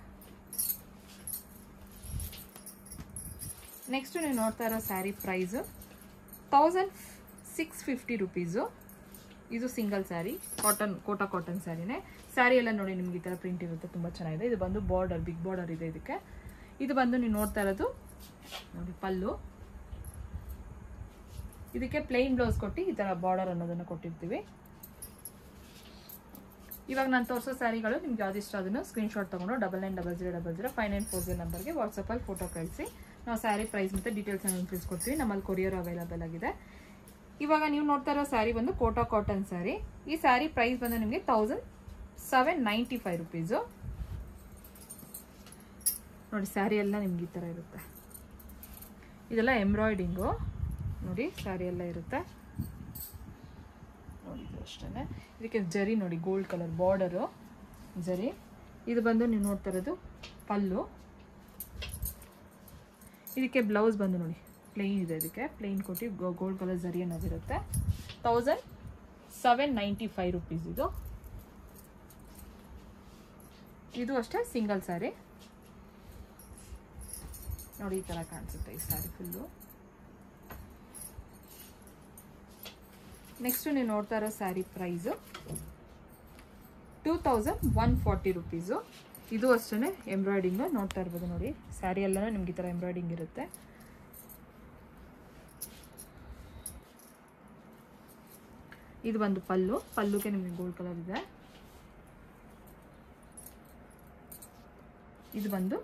ನೆಕ್ಸ್ಟ್ ನೀವು ನೋಡ್ತಾ ಇರೋ ಸ್ಯಾರಿ ಪ್ರೈಸು 1650 rupees. ಇದು ಸಿಂಗಲ್ ಸ್ಯಾರಿ, ಕೋಟಾ ಕಾಟನ್ ಸ್ಯಾರಿನೇ. ಸ್ಯಾರಿ ಎಲ್ಲ ನೋಡಿ ನಿಮ್ಗೆ ಈ ಥರ ಪ್ರಿಂಟ್ ಇರುತ್ತೆ, ತುಂಬ ಚೆನ್ನಾಗಿದೆ. ಇದು ಬಂದು ಬಾರ್ಡರ್, ಬಿಗ್ ಬಾರ್ಡರ್ ಇದೆ ಇದಕ್ಕೆ. ಇದು ಬಂದು ನೀವು ನೋಡ್ತಾ ಇರೋದು ನೋಡಿ ಪಲ್ಲು. ಇದಕ್ಕೆ ಪ್ಲೇನ್ ಬ್ಲೌಸ್ ಕೊಟ್ಟು ಈ ಥರ ಬಾರ್ಡರ್ ಅನ್ನೋದನ್ನು ಕೊಟ್ಟಿರ್ತೀವಿ. ಇವಾಗ ನಾನು ತೋರಿಸೋ ಸ್ಯಾರಿಗಳು ನಿಮ್ಗೆ ಯಾವ್ದು ಇಷ್ಟ ಅದನ್ನು ಸ್ಕ್ರೀನ್ಶಾಟ್ ತೊಗೊಂಡು 9900005940 ನಂಬರ್ಗೆ ವಾಟ್ಸಪ್ಪಲ್ಲಿ ಫೋಟೋ ಕಳಿಸಿ. ನಾವು ಸ್ಯಾರಿ ಪ್ರೈಸ್ ಮತ್ತು ಡೀಟೇಲ್ಸ್ ಅನ್ನು ತಿಳಿಸ್ಕೊಡ್ತೀವಿ. ನಮ್ಮಲ್ಲಿ ಕೊರಿಯರ್ ಅವೈಲೇಬಲ್ ಆಗಿದೆ. ಇವಾಗ ನೀವು ನೋಡ್ತಾ ಇರೋ ಸ್ಯಾರಿ ಬಂದು ಕೋಟಾ ಕಾಟನ್ ಸ್ಯಾರಿ. ಈ ಸ್ಯಾರಿ ಪ್ರೈಸ್ ಬಂದು ನಿಮಗೆ 1795 rupees. ನೋಡಿ ಸ್ಯಾರಿ ಎಲ್ಲ ನಿಮ್ಗೆ ಈ ಥರ ಇರುತ್ತೆ. ಇದೆಲ್ಲ ಎಂಬ್ರಾಯ್ಡಿಂಗು ನೋಡಿ, ಸ್ಯಾರಿ ಎಲ್ಲ ಇರುತ್ತೆ ನೋಡಿ. ಇದು ಅಷ್ಟೇ. ಇದಕ್ಕೆ ಜರಿ ನೋಡಿ, ಗೋಲ್ಡ್ ಕಲರ್ ಬಾರ್ಡರು ಜರಿ. ಇದು ಬಂದು ನೀವು ನೋಡ್ತಾ ಇರೋದು ಪಲ್ಲು. ಇದಕ್ಕೆ ಬ್ಲೌಸ್ ಬಂದು ನೋಡಿ ಪ್ಲೇನ್ ಇದೆ. ಇದಕ್ಕೆ ಪ್ಲೇನ್ ಕೊಟ್ಟು ಗೋಲ್ಡ್ ಕಲರ್ ಜರಿ ಅನ್ನೋದಿರುತ್ತೆ. 1795 rupees ಇದು. ಇದು ಅಷ್ಟೇ ಸಿಂಗಲ್ ಸ್ಯಾರಿ. ನೋಡಿ ಈ ಥರ ಕಾಣಿಸುತ್ತೆ ಈ ಸ್ಯಾರಿ ಫುಲ್ಲು. ನೆಕ್ಸ್ಟ್ ನೀವು ನೋಡ್ತಾ ಇರೋ ಸ್ಯಾರಿ ಪ್ರೈಸು 2140 rupees. ಇದು ಅಷ್ಟೇ ಎಂಬ್ರಾಯ್ಡಿಂಗು ನೋಡ್ತಾ ಇರ್ಬೋದು ನೋಡಿ. ಸ್ಯಾರಿ ಎಲ್ಲ ನಿಮ್ಗೆ ಈ ಥರ ಎಂಬ್ರಾಯ್ಡಿಂಗ್ ಇರುತ್ತೆ. ಇದು ಬಂದು ಪಲ್ಲುಗೆ ನಿಮಗೆ ಗೋಲ್ಡ್ ಕಲರ್ ಇದೆ. ಇದು ಬಂದು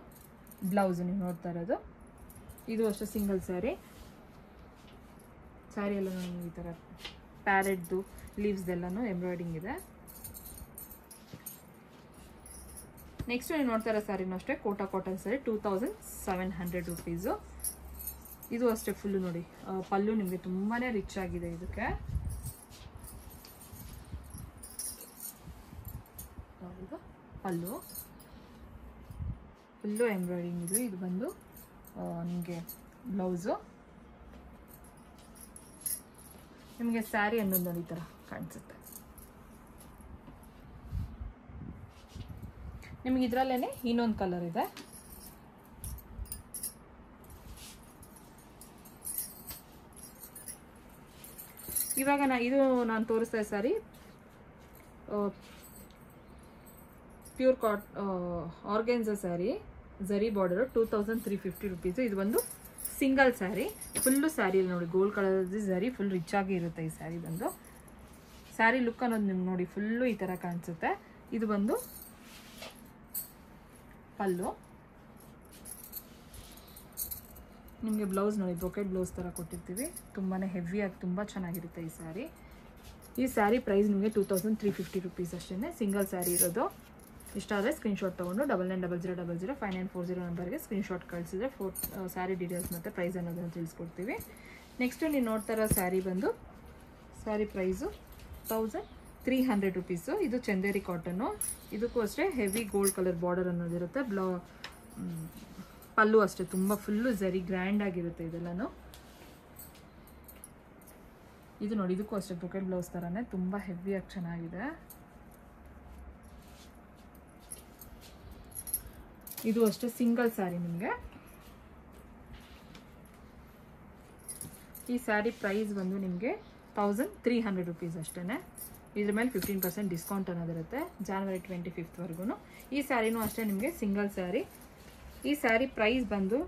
ಬ್ಲೌಸ್ ನೀವು ನೋಡ್ತಾ ಇರೋದು. ಇದು ಅಷ್ಟೇ ಸಿಂಗಲ್ ಸ್ಯಾರಿ. ಸ್ಯಾರಿ ಎಲ್ಲ ನಿಮಗೆ ಈ ಥರ ಪ್ಯಾರೆಟ್ದು ಲೀವ್ಸ್ದೆಲ್ಲನೂ ಎಂಬ್ರಾಯ್ಡಿಂಗ್ ಇದೆ. ನೆಕ್ಸ್ಟ್ ನೀವು ನೋಡ್ತಾ ಇರೋ ಸ್ಯಾರಿನೂ ಅಷ್ಟೇ ಕೋಟಾ ಕಾಟನ್ ಸ್ಯಾರಿ 2700 rupees. ಇದು ಅಷ್ಟೇ ಫುಲ್ಲು ನೋಡಿ ಪಲ್ಲು ನಿಮಗೆ ತುಂಬಾ ರಿಚ್ ಆಗಿದೆ. ಇದಕ್ಕೆ ಪಲ್ಲು ಫುಲ್ಲು ಎಂಬ್ರಾಯ್ಡಿಂಗ್ ಇದೆ. ಇದು ಬಂದು ನಿಮಗೆ ಬ್ಲೌಸು. ನಿಮಗೆ ಸ್ಯಾರಿ ಅನ್ನೋದು ನೋಡಿ ಈ ಥರ ಕಾಣಿಸುತ್ತೆ. ನಿಮಗೆ ಇದರಲ್ಲೇ ಇನ್ನೊಂದು ಕಲರ್ ಇದೆ. ಇವಾಗ ನಾನು ತೋರಿಸ್ತಾ ಸ್ಯಾರಿ ಪ್ಯೂರ್ ಆರ್ಗೆನ್ಸಾ ಸ್ಯಾರಿ, ಜರಿ ಬಾರ್ಡರ್ 2350 rupees. ಇದು ಒಂದು ಸಿಂಗಲ್ ಸ್ಯಾರಿ. ಫುಲ್ಲು ಸ್ಯಾರಿಯಲ್ಲಿ ನೋಡಿ ಗೋಲ್ಡ್ ಕಲರ್ ಜರಿ ಫುಲ್ ರಿಚ್ ಆಗಿ ಇರುತ್ತೆ. ಈ ಸ್ಯಾರಿ ಬಂದು ಸ್ಯಾರಿ ಲುಕ್ ಅನ್ನೋದು ನಿಮ್ಗೆ ನೋಡಿ ಫುಲ್ಲು ಈ ಥರ ಕಾಣಿಸುತ್ತೆ. ಇದು ಬಂದು ಪಲ್ಲು. ನಿಮಗೆ ಬ್ಲೌಸ್ ನೋಡಿ ಬ್ರೊಕೆಟ್ ಬ್ಲೌಸ್ ಥರ ಕೊಟ್ಟಿರ್ತೀವಿ. ತುಂಬಾ ಹೆವಿಯಾಗಿ ತುಂಬ ಚೆನ್ನಾಗಿರುತ್ತೆ ಈ ಸ್ಯಾರಿ. ಈ ಸ್ಯಾರಿ ಪ್ರೈಸ್ ನಿಮಗೆ 2350 rupees ಅಷ್ಟೇ. ಸಿಂಗಲ್ ಸ್ಯಾರಿ ಇರೋದು. ಇಷ್ಟ ಆದರೆ ಸ್ಕ್ರೀನ್ಶಾಟ್ ತೊಗೊಂಡು 9900005940 ನಂಬರ್ಗೆ ಸ್ಕ್ರೀನ್ಶಾಟ್ ಕಳಿಸಿದ್ರೆ ಸ್ಯಾರಿ ಡೀಟೇಲ್ಸ್ ಮತ್ತು ಪ್ರೈಸ್ ಅನ್ನೋದನ್ನು ತಿಳಿಸ್ಕೊಡ್ತೀವಿ. ನೆಕ್ಸ್ಟು ನೀವು ನೋಡ್ತಾ ಇರೋ ಸ್ಯಾರಿ ಬಂದು ಸ್ಯಾರಿ ಪ್ರೈಸು 1300 rupees. ಇದು ಚಂದೇರಿ ಕಾಟನ್ನು. ಇದಕ್ಕೂ ಅಷ್ಟೇ ಹೆವಿ ಗೋಲ್ಡ್ ಕಲರ್ ಬಾರ್ಡರ್ ಅನ್ನೋದಿರುತ್ತೆ. ಪಲ್ಲು ಅಷ್ಟೇ ತುಂಬ ಫುಲ್ಲು ಜರಿ ಗ್ರ್ಯಾಂಡ್ ಆಗಿರುತ್ತೆ ಇದೆಲ್ಲನೂ. ಇದು ನೋಡಿ ಇದಕ್ಕೂ ಅಷ್ಟೇ ಬ್ರೊಕೆಟ್ ಬ್ಲೌಸ್ ಥರನೇ ತುಂಬ ಹೆವಿಯಾಗಿ ಚೆನ್ನಾಗಿದೆ. ಇದು ಅಷ್ಟೇ ಸಿಂಗಲ್ ಸ್ಯಾರಿ. ನಿಮಗೆ ಈ ಸ್ಯಾರಿ ಪ್ರೈಸ್ ಬಂದು ನಿಮಗೆ 1300 rupees ಅಷ್ಟೇ. ಇದ್ರ ಮೇಲೆ 15% ಡಿಸ್ಕೌಂಟ್ ಅನ್ನೋದಿರುತ್ತೆ January 25th ಈ ಸ್ಯಾರಿನೂ ಅಷ್ಟೇ ನಿಮಗೆ ಸಿಂಗಲ್ ಸ್ಯಾರಿ. ಈ ಸ್ಯಾರಿ ಪ್ರೈಸ್ ಬಂದು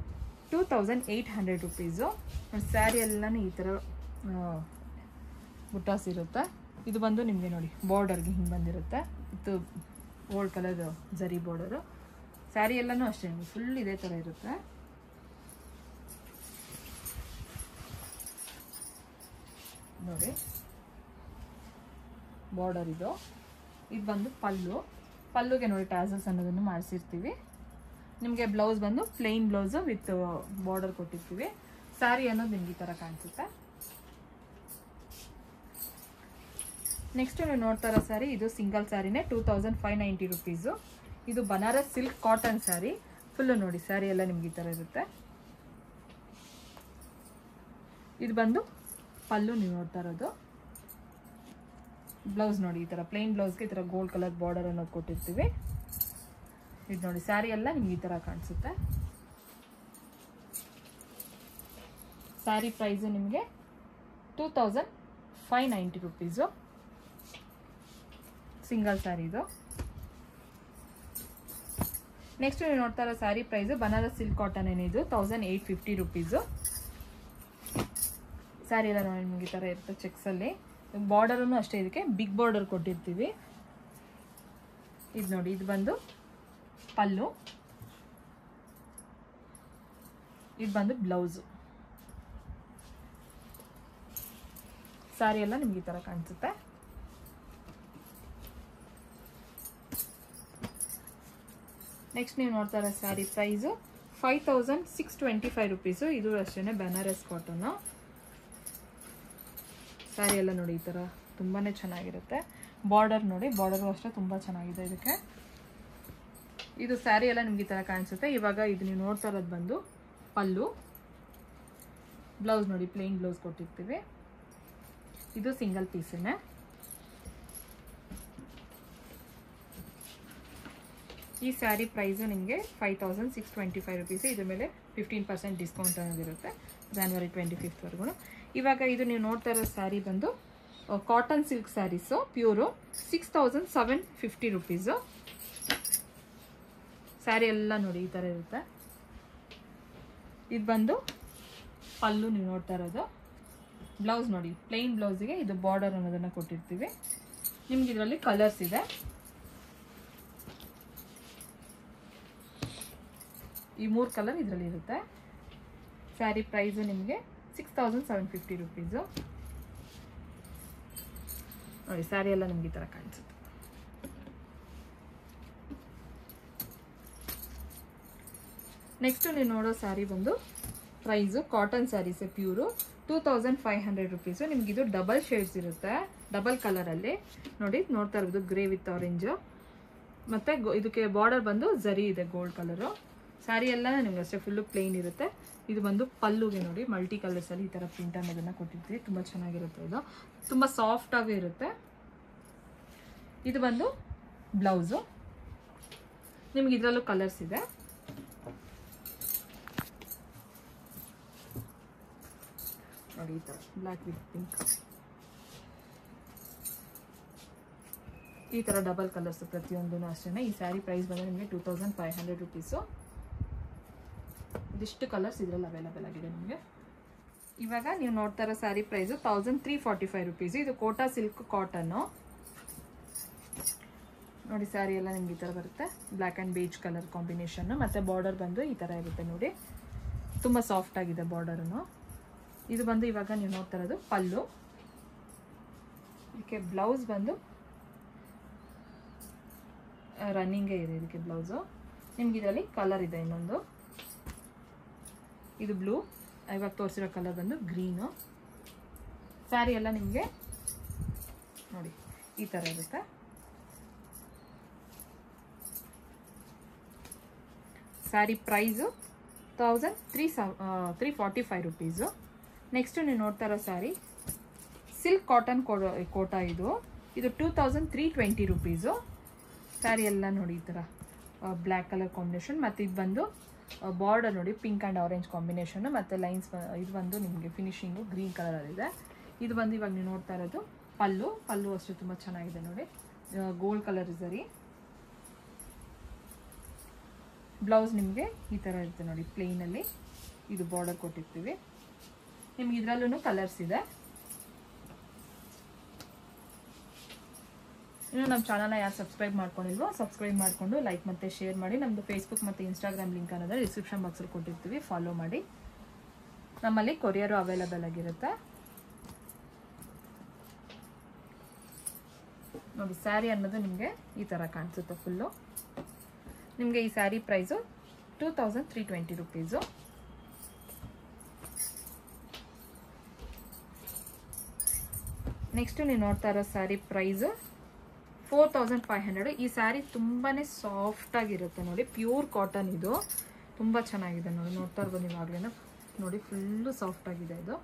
2800 rupees. ಸ್ಯಾರಿ ಎಲ್ಲನೂ ಈ ಥರ ಬುಟ್ಟಾಸ್ ಇರುತ್ತೆ. ಇದು ಬಂದು ನಿಮಗೆ ನೋಡಿ ಬಾರ್ಡರ್ಗೆ ಹಿಂಗೆ ಬಂದಿರುತ್ತೆ. ಇದು ಗೋಲ್ಡ್ ಕಲರ್ ಜರಿ ಬಾರ್ಡರು. ಸ್ಯಾರಿ ಎಲ್ಲನೂ ಅಷ್ಟೇ ಫುಲ್ ಇದೇ ಥರ ಇರುತ್ತೆ. ನೋಡಿ ಬಾರ್ಡರ್ ಇದು ಬಂದು ಪಲ್ಲು. ಪಲ್ಲುಗೆ ನೋಡಿ ಟ್ಯಾಸಲ್ಸ್ ಅನ್ನೋದನ್ನು ಮಾಡಿಸಿರ್ತೀವಿ. ನಿಮಗೆ ಬ್ಲೌಸ್ ಬಂದು ಪ್ಲೇನ್ ಬ್ಲೌಸು ವಿತ್ ಬಾರ್ಡರ್ ಕೊಟ್ಟಿರ್ತೀವಿ. ಸ್ಯಾರಿ ಅನ್ನೋದು ನಿಮ್ಗೆ ಈ ಥರ ಕಾಣಿಸುತ್ತೆ. ನೆಕ್ಸ್ಟ್ ನೀವು ನೋಡ್ತಾ ಇರೋ ಸ್ಯಾರಿ, ಇದು ಸಿಂಗಲ್ ಸ್ಯಾರಿನೇ 2590 ರುಪೀಸು. ಇದು Banaras silk cotton sari. Full ನೋಡಿ ಸ್ಯಾರಿ ಎಲ್ಲ ನಿಮ್ಗೆ ಈ ಥರ ಇರುತ್ತೆ. ಇದು ಬಂದು ಪಲ್ಲು ನೀವು ನೋಡ್ತಾ ಇರೋದು. ಬ್ಲೌಸ್ ನೋಡಿ ಈ ಥರ ಪ್ಲೇನ್ ಬ್ಲೌಸ್ಗೆ ಈ ಥರ ಗೋಲ್ಡ್ ಕಲರ್ ಬಾರ್ಡರ್ ಅನ್ನೋದು ಕೊಟ್ಟಿರ್ತೀವಿ. ಇದು ನೋಡಿ ಸ್ಯಾರಿ ಎಲ್ಲ ನಿಮ್ಗೆ ಈ ಥರ ಕಾಣಿಸುತ್ತೆ. ಸ್ಯಾರಿ ಪ್ರೈಸು ನಿಮಗೆ 2590 ರುಪೀಸು. ಸಿಂಗಲ್ ಸ್ಯಾರಿ ಇದು. ನೆಕ್ಸ್ಟ್ ನೀವು ನೋಡ್ತಾ ಇರೋ sari price Banaras silk cotton ಏನಿದು 1850 ರುಪೀಸು. ಸ್ಯಾರಿ ಎಲ್ಲ ನೋಡಿ ನಿಮ್ಗೆ ಈ ಥರ ಇರುತ್ತೆ ಚೆಕ್ಸಲ್ಲಿ. ಬಾರ್ಡರನ್ನು ಅಷ್ಟೇ, ಇದಕ್ಕೆ ಬಿಗ್ ಬಾರ್ಡರ್ ಕೊಟ್ಟಿರ್ತೀವಿ. ಇದು ನೋಡಿ, ಇದು ಬಂದು ಪಲ್ಲು, ಇದು ಬಂದು ಬ್ಲೌಸು. ಸ್ಯಾರಿ ಎಲ್ಲ ನಿಮ್ಗೆ ಈ ಥರ ಕಾಣಿಸುತ್ತೆ. ನೆಕ್ಸ್ಟ್ ನೀವು ನೋಡ್ತಾ ಇರೋ ಸ್ಯಾರಿ ಪ್ರೈಸು 5625 ರುಪೀಸು. ಇದು ಅಷ್ಟೇ ಬನಾರಸ್ ಕಾಟನ್ನು. ಸ್ಯಾರಿ ಎಲ್ಲ ನೋಡಿ ಈ ಥರ ತುಂಬಾ ಚೆನ್ನಾಗಿರುತ್ತೆ. ಬಾರ್ಡರ್ ನೋಡಿ, ಬಾರ್ಡರು ಅಷ್ಟೇ ತುಂಬ ಚೆನ್ನಾಗಿದೆ ಇದಕ್ಕೆ. ಇದು ಸ್ಯಾರಿ ಎಲ್ಲ ನಿಮ್ಗೆ ಈ ಥರ ಕಾಣಿಸುತ್ತೆ. ಇವಾಗ ಇದು ನೀವು ನೋಡ್ತಾ ಇರೋದು ಬಂದು ಪಲ್ಲು. ಬ್ಲೌಸ್ ನೋಡಿ ಪ್ಲೇನ್ ಬ್ಲೌಸ್ ಕೊಟ್ಟಿರ್ತೀವಿ. ಇದು ಸಿಂಗಲ್ ಪೀಸನ್ನೇ. ಈ ಸ್ಯಾರಿ ಪ್ರೈಸು ನಿಮಗೆ 5625 ರುಪೀಸು. ಇದ್ರ ಮೇಲೆ 15% ಡಿಸ್ಕೌಂಟ್ ಅನ್ನೋದಿರುತ್ತೆ January 25th ಇವಾಗ ಇದು ನೀವು ನೋಡ್ತಾ ಇರೋ ಸ್ಯಾರಿ ಬಂದು cotton silk saris pure 6750 rupees. Sari ಎಲ್ಲ ನೋಡಿ ಈ ಥರ ಇರುತ್ತೆ. ಇದು ಬಂದು ಪಲ್ಲು ನೀವು ನೋಡ್ತಾ ಇರೋದು. ಬ್ಲೌಸ್ ನೋಡಿ ಪ್ಲೇನ್ ಬ್ಲೌಸಿಗೆ ಇದು ಬಾರ್ಡರ್ ಅನ್ನೋದನ್ನು ಕೊಟ್ಟಿರ್ತೀವಿ. ನಿಮ್ಗೆ ಇದರಲ್ಲಿ ಕಲರ್ಸ್ ಇದೆ. ಈ 3 ಕಲರ್ ಇದರಲ್ಲಿ ಇರುತ್ತೆ. ಸ್ಯಾರಿ ಪ್ರೈಸು ನಿಮಗೆ 6750 ರುಪೀಸು. ನೋಡಿ ಸ್ಯಾರಿ ಎಲ್ಲ ನಿಮ್ಗೆ ಈ ಥರ ಕಾಣಿಸುತ್ತೆ. ನೆಕ್ಸ್ಟ್ ನೀವು ನೋಡೋ ಸ್ಯಾರಿ ಬಂದು ಪ್ರೈಸು ಕಾಟನ್ ಸ್ಯಾರೀಸೇ ಪ್ಯೂರು 2500 ರುಪೀಸು. ನಿಮಗಿದು ಡಬಲ್ ಶೇಡ್ಸ್ ಇರುತ್ತೆ, ಡಬಲ್ ಕಲರಲ್ಲಿ ನೋಡಿ ನೋಡ್ತಾ ಇರ್ಬೋದು, ಗ್ರೇ ವಿತ್ ಆರೆಂಜು. ಮತ್ತು ಇದಕ್ಕೆ ಬಾರ್ಡರ್ ಬಂದು ಝರಿ ಇದೆ ಗೋಲ್ಡ್ ಕಲರು. ಸ್ಯಾರಿ ಎಲ್ಲ ನಿಮ್ಗೆ ಅಷ್ಟೇ ಫುಲ್ಲು ಪ್ಲೇನ್ ಇರುತ್ತೆ. ಇದು ಬಂದು ಪಲ್ಲುಗೆ ನೋಡಿ ಮಲ್ಟಿ ಕಲರ್ಸಲ್ಲಿ ಈ ಥರ ಪ್ರಿಂಟ್ ಅನ್ನೋದನ್ನು ಕೊಟ್ಟಿರ್ತೀವಿ. ತುಂಬ ಚೆನ್ನಾಗಿರುತ್ತೆ. ಇದು ತುಂಬ ಸಾಫ್ಟಾಗಿ ಇರುತ್ತೆ. ಇದು ಬಂದು ಬ್ಲೌಸು. ನಿಮ್ಗೆ ಇದರಲ್ಲೂ ಕಲರ್ಸ್ ಇದೆ. ನೋಡಿ ಈ ಥರ ಬ್ಲ್ಯಾಕ್ ವಿತ್ ಪಿಂಕ್, ಈ ಥರ ಡಬಲ್ ಕಲರ್ಸ್ ಪ್ರತಿಯೊಂದೂ ಅಷ್ಟೇ. ಈ ಸ್ಯಾರಿ ಪ್ರೈಸ್ ಬಂದರೆ ನಿಮಗೆ 2500 ರುಪೀಸು. ಇದಿಷ್ಟು ಕಲರ್ಸ್ ಇದರಲ್ಲಿ ಅವೈಲೇಬಲ್ ಆಗಿದೆ ನಿಮಗೆ. ಇವಾಗ ನೀವು ನೋಡ್ತಾ ಇರೋ ಸ್ಯಾರಿ ಪ್ರೈಸು 1345 ರುಪೀಸು. ಇದು ಕೋಟಾ ಸಿಲ್ಕ್ ಕಾಟನ್ನು. ನೋಡಿ ಸ್ಯಾರಿ ಎಲ್ಲ ನಿಮ್ಗೆ ಈ ಥರ ಬರುತ್ತೆ, black and beige colour combination. ಮತ್ತು ಬಾರ್ಡರ್ ಬಂದು ಈ ಥರ ಇರುತ್ತೆ ನೋಡಿ, ತುಂಬ ಸಾಫ್ಟ್ ಆಗಿದೆ ಬಾರ್ಡರನ್ನು. ಇದು ಬಂದು ಇವಾಗ ನೀವು ನೋಡ್ತಾ ಇರೋದು ಪಲ್ಲು. ಇದಕ್ಕೆ ಬ್ಲೌಸ್ ಬಂದು ರನ್ನಿಂಗೇ ಇದೆ ಇದಕ್ಕೆ ಬ್ಲೌಸು. ನಿಮ್ಗೆ ಇದರಲ್ಲಿ ಕಲರ್ ಇದೆ ಇನ್ನೊಂದು, ಇದು ಬ್ಲೂ. ಇವಾಗ ತೋರಿಸಿರೋ ಕಲರ್ ಬಂದು ಗ್ರೀನು. ಸ್ಯಾರಿ ಎಲ್ಲ ನಿಮಗೆ ನೋಡಿ ಈ ಥರ ಇರುತ್ತೆ. Sari price 1345 rupees. ನೆಕ್ಸ್ಟು ನೀವು ನೋಡ್ತಾ ಇರೋ ಸ್ಯಾರಿ ಸಿಲ್ಕ್ ಕಾಟನ್ ಕೋಟಾ. ಇದು 2320 ರುಪೀಸು. ಸ್ಯಾರಿ ಎಲ್ಲ ನೋಡಿ ಈ ಥರ ಬ್ಲ್ಯಾಕ್ ಕಲರ್ ಕಾಂಬಿನೇಷನ್. ಮತ್ತು ಇದು ಬಂದು ಬಾರ್ಡರ್ ನೋಡಿ ಪಿಂಕ್ ಆ್ಯಂಡ್ ಆರೆಂಜ್ ಕಾಂಬಿನೇಷನ್ನು. ಮತ್ತು ಲೈನ್ಸ್ ಇದು ಬಂದು ನಿಮಗೆ ಫಿನಿಶಿಂಗು ಗ್ರೀನ್ ಕಲರಲ್ಲಿದೆ. ಇದು ಬಂದು ಇವಾಗ ನೀವು ನೋಡ್ತಾ ಇರೋದು ಪಲ್ಲು. ಪಲ್ಲು ಅಷ್ಟೇ ತುಂಬ ಚೆನ್ನಾಗಿದೆ ನೋಡಿ, ಗೋಲ್ಡ್ ಕಲರ್ ಸರಿ. ಬ್ಲೌಸ್ ನಿಮಗೆ ಈ ಥರ ಇರುತ್ತೆ ನೋಡಿ ಪ್ಲೇನಲ್ಲಿ. ಇದು ಬಾರ್ಡರ್ ಕೊಟ್ಟಿರ್ತೀವಿ. ನಿಮ್ಗೆ ಇದರಲ್ಲೂ ಕಲರ್ಸ್ ಇದೆ. ಇನ್ನು ನಮ್ಮ ಚಾನಲ್ನ ಯಾರು ಸಬ್ಸ್ಕ್ರೈಬ್ ಮಾಡ್ಕೊಂಡಿಲ್ವೋ ಸಬ್ಸ್ಕ್ರೈಬ್ ಮಾಡಿಕೊಂಡು ಲೈಕ್ ಮತ್ತು ಶೇರ್ ಮಾಡಿ. ನಮ್ಮದು ಫೇಸ್ಬುಕ್ ಮತ್ತು ಇನ್ಸ್ಟಾಗ್ರಾಮ್ ಲಿಂಕ್ ಅನ್ನೋದು ಡಿಸ್ಕ್ರಿಪ್ಷನ್ ಬಾಕ್ಸಲ್ಲಿ ಕೊಟ್ಟಿರ್ತೀವಿ, ಫಾಲೋ ಮಾಡಿ. ನಮ್ಮಲ್ಲಿ ಕೊರಿಯರು ಅವೈಲೇಬಲ್ ಆಗಿರುತ್ತೆ ನೋಡಿ ಸ್ಯಾರಿ ಅನ್ನೋದು ನಿಮಗೆ ಈ ಥರ ಕಾಣಿಸುತ್ತೆ ಫುಲ್ಲು. ನಿಮಗೆ ಈ ಸ್ಯಾರಿ ಪ್ರೈಸು 2320 ರೂಪೀಸು. ನೆಕ್ಸ್ಟು ನೀವು ನೋಡ್ತಾ ಇರೋ ಸ್ಯಾರಿ ಪ್ರೈಸು 4500. ಈ ಸ್ಯಾರಿ ತುಂಬಾ ಸಾಫ್ಟಾಗಿರುತ್ತೆ ನೋಡಿ, ಪ್ಯೂರ್ ಕಾಟನ್ ಇದು, ತುಂಬ ಚೆನ್ನಾಗಿದೆ ನೋಡಿ. ನೋಡ್ತಾ ಇರ್ಬೋದು ನೀವಾಗಲೇ ನೋಡಿ, ಫುಲ್ಲು ಸಾಫ್ಟಾಗಿದೆ ಇದು.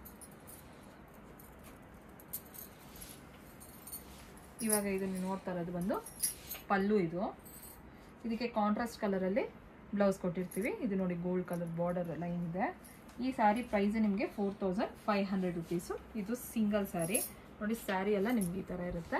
ಇವಾಗ ಇದು ನೀವು ನೋಡ್ತಾ ಇರೋದು ಬಂದು ಪಲ್ಲು. ಇದು ಇದಕ್ಕೆ ಕಾಂಟ್ರಾಸ್ಟ್ ಕಲರಲ್ಲಿ ಬ್ಲೌಸ್ ಕೊಟ್ಟಿರ್ತೀವಿ. ಇದು ನೋಡಿ ಗೋಲ್ಡ್ ಕಲರ್ ಬಾರ್ಡರ್ ಲೈನ್ ಇದೆ. ಈ ಸ್ಯಾರಿ ಪ್ರೈಸ್ ನಿಮಗೆ 4500 ರೂಪೀಸು. ಇದು ಸಿಂಗಲ್ ಸ್ಯಾರಿ ನೋಡಿ. ಸ್ಯಾರಿ ಎಲ್ಲ ನಿಮ್ಗೆ ಈ ಥರ ಇರುತ್ತೆ.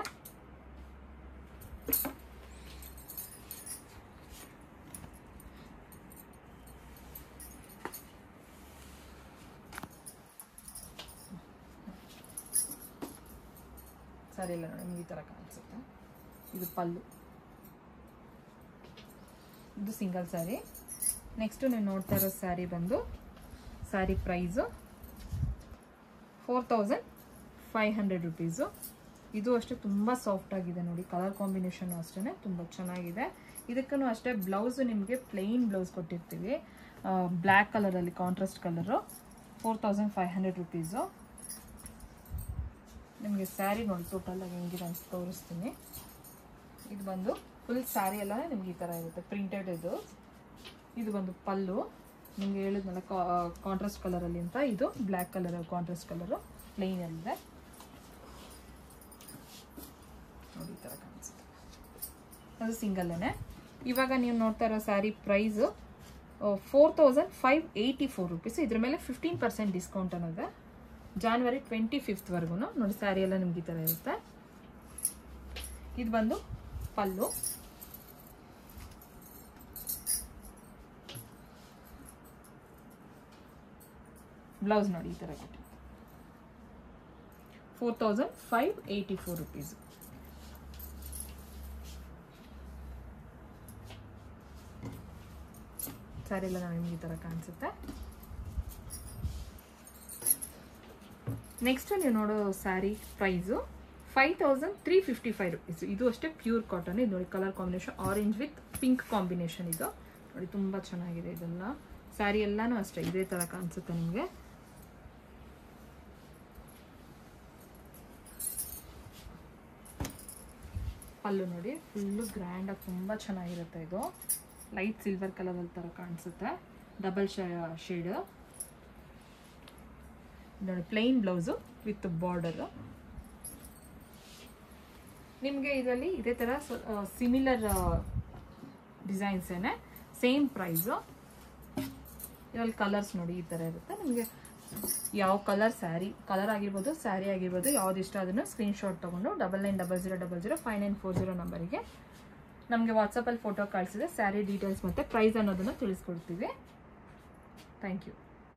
ಸ್ಯಾರಿ ಎಲ್ಲ ನೋಡಿ ನಿಮ್ಗೆ ಈ ಥರ ಕಾಣಿಸುತ್ತೆ. ಇದು ಪಲ್ಲು, ಇದು ಸಿಂಗಲ್ ಸ್ಯಾರಿ. ನೆಕ್ಸ್ಟು ನೀವು ನೋಡ್ತಾ ಇರೋ ಸ್ಯಾರಿ ಬಂದು ಸ್ಯಾರಿ ಪ್ರೈಸು 4500 ರೂಪೀಸು. ಇದು ಅಷ್ಟೇ ತುಂಬ ಸಾಫ್ಟ್ ಆಗಿದೆ ನೋಡಿ. ಕಲರ್ ಕಾಂಬಿನೇಷನ್ ಅಷ್ಟೇ ತುಂಬ ಚೆನ್ನಾಗಿದೆ. ಇದಕ್ಕೂ ಅಷ್ಟೇ ಬ್ಲೌಸು ನಿಮಗೆ ಪ್ಲೈನ್ ಬ್ಲೌಸ್ ಕೊಟ್ಟಿರ್ತೀವಿ, ಬ್ಲ್ಯಾಕ್ ಕಲರಲ್ಲಿ ಕಾಂಟ್ರಾಸ್ಟ್ ಕಲರು. 4500 ರೂಪೀಸು. ನಿಮಗೆ ಸ್ಯಾರಿ ನೋಡಿ ಟೋಟಲ್ ಆಗಿ ಹೆಂಗಿದೆ ಅಂತ ತೋರಿಸ್ತೀನಿ. ಇದು ಬಂದು ಫುಲ್ ಸ್ಯಾರಿ ಎಲ್ಲ ನಿಮ್ಗೆ ಈ ಥರ ಇರುತ್ತೆ, ಪ್ರಿಂಟೆಡ್ ಇದು. ಇದು ಬಂದು ಪಲ್ಲು, ನಿಮಗೆ ಹೇಳಿದ್ನಲ್ಲ ಕಾಂಟ್ರಾಸ್ಟ್ ಕಲರಲ್ಲಿ ಅಂತ. ಇದು black colour contrast colour plain ಅಲ್ಲಿದೆ ನೋಡಿ, ಈ ಥರ ಕಾಣಿಸುತ್ತೆ. ಅದು ಸಿಂಗಲ್ಲೇನೆ. ಇವಾಗ ನೀವು ನೋಡ್ತಾ ಇರೋ ಸ್ಯಾರಿ ಪ್ರೈಸು 4584 ರೂಪೀಸ್. ಇದ್ರ ಮೇಲೆ 15% ಡಿಸ್ಕೌಂಟ್ ಅನ್ನೋದೆ. January 25th ವರೆಗೂ ನೋಡಿ. ಸ್ಯಾರಿ ಎಲ್ಲ ನಿಮ್ಗೆ ಈ ಥರ ಇರುತ್ತೆ. ಇದು ಬಂದು ಪಲ್ಲು. ಬ್ಲೌಸ್ ನೋಡಿ ಈ ಥರ ಕೊಟ್ಟಿತ್ತು. 4584 ರೂಪೀಸ್. ಸ್ಯಾರಿ ಎಲ್ಲ ನಿಮ್ಗೆ ಈ ಥರ ಕಾಣಿಸುತ್ತೆ. ನೆಕ್ಸ್ಟ್ ನೀವು ನೋಡೋ ಸ್ಯಾರಿ ಪ್ರೈಸು 5355 ರೂಪೀಸ್. ಇದು ಅಷ್ಟೇ ಪ್ಯೂರ್ ಕಾಟನ್. ಇದು ನೋಡಿ colour combination orange with pink combination. ಇದು ನೋಡಿ ತುಂಬ ಚೆನ್ನಾಗಿದೆ. ಇದೆಲ್ಲ ಸ್ಯಾರಿ ಎಲ್ಲಾನು ಅಷ್ಟೇ ಇದೇ ಥರ ಕಾಣಿಸುತ್ತೆ ನಿಮಗೆ. ಪಲ್ಲು ನೋಡಿ ಫುಲ್ಲು ಗ್ರ್ಯಾಂಡಾಗಿ ತುಂಬ ಚೆನ್ನಾಗಿರುತ್ತೆ. ಇದು ಲೈಟ್ ಸಿಲ್ವರ್ ಕಲರ್ ಥರ ಕಾಣಿಸುತ್ತೆ, ಡಬಲ್ ಶೇಡ್ ನೋಡಿ. Plain blouse with border. ನಿಮಗೆ ಇದರಲ್ಲಿ ಇದೇ ಥರ ಸಿಮಿಲರ್ ಡಿಸೈನ್ಸ್ ಏನೇ, ಸೇಮ್ ಪ್ರೈಸು. ಇದರಲ್ಲಿ ಕಲರ್ಸ್ ನೋಡಿ ಈ ಥರ ಇರುತ್ತೆ. ನಿಮಗೆ ಯಾವ ಕಲರ್ ಆಗಿರ್ಬೋದು, ಸ್ಯಾರಿ ಆಗಿರ್ಬೋದು, ಯಾವ್ದು ಇಷ್ಟ ಅದನ್ನು ಸ್ಕ್ರೀನ್ಶಾಟ್ ತೊಗೊಂಡು 9900005940 ನಂಬರಿಗೆ ನಮಗೆ ವಾಟ್ಸಪ್ಪಲ್ಲಿ ಫೋಟೋ ಕಳಿಸಿದ್ರೆ ಸ್ಯಾರಿ ಡೀಟೇಲ್ಸ್ ಮತ್ತು ಪ್ರೈಸ್ ಅನ್ನೋದನ್ನು ತಿಳಿಸ್ಕೊಡ್ತೀವಿ. Thank you.